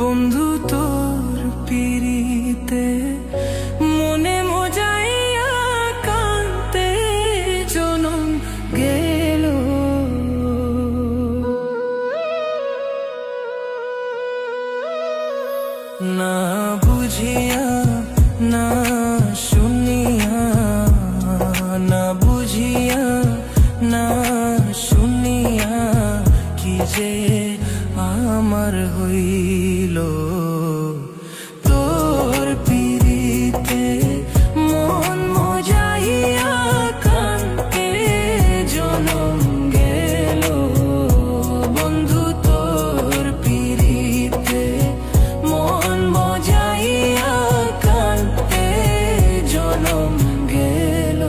বন্ধু তোর পিরিতে মনে মজাইয়া কান্তে জনম গেল। না বুঝিয়া না শুনিয়া, না বুঝিয়া না শুনিয়া কি যে আমার হইল। তোর পিরিতে মন মজাইয়া কান্তে জনম গেল। বন্ধু তোর পিরিতে মন মজাইয়া কান্তে জনম গেল।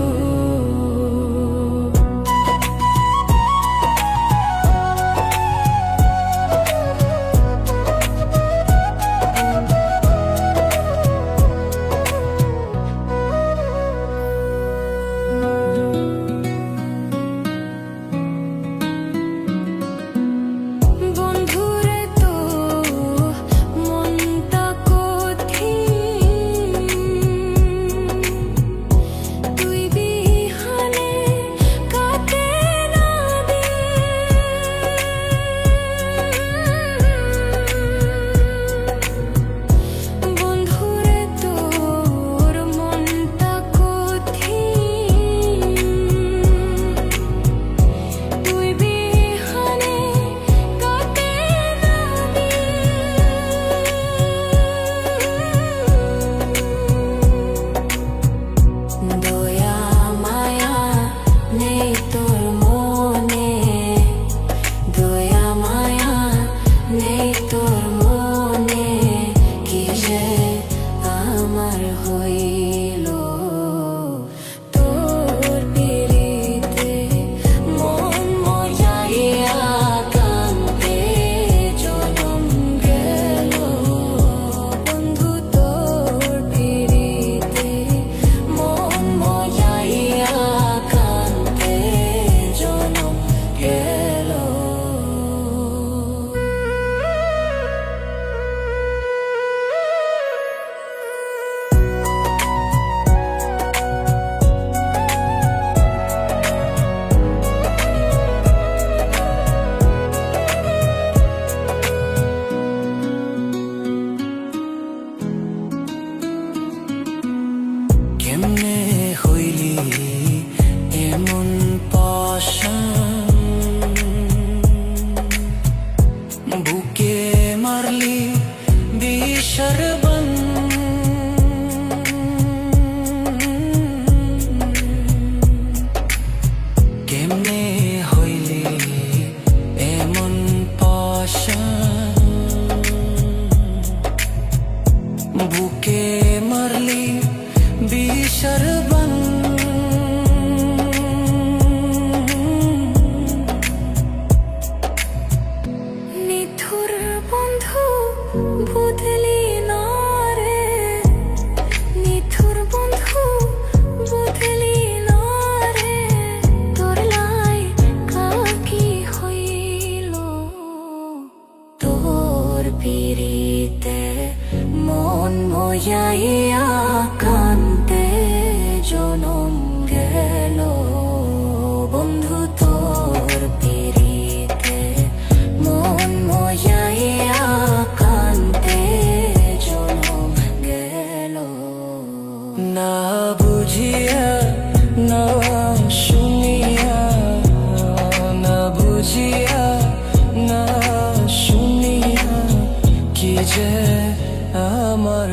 কেমনে হইলি এমন পাশান, বুকে মারলি বিষর বান। কেমনে হইলি এমন পাশান, বুকে মারলি বিষর বান। নিথুর বন্ধু বদলি না রে, নিথুর বন্ধু বদলি না রে। তোর লাই কাকি হইল, তোর পিরিতে মন মজাইয়া কান্তে জনম গেল। বন্ধু তোর পিরিতে মন মজাইয়া কান্তে জনম গেল। না বুঝিয়া না শুনিয়া, না বুঝিয়া না শুনিয়া কি যে আমার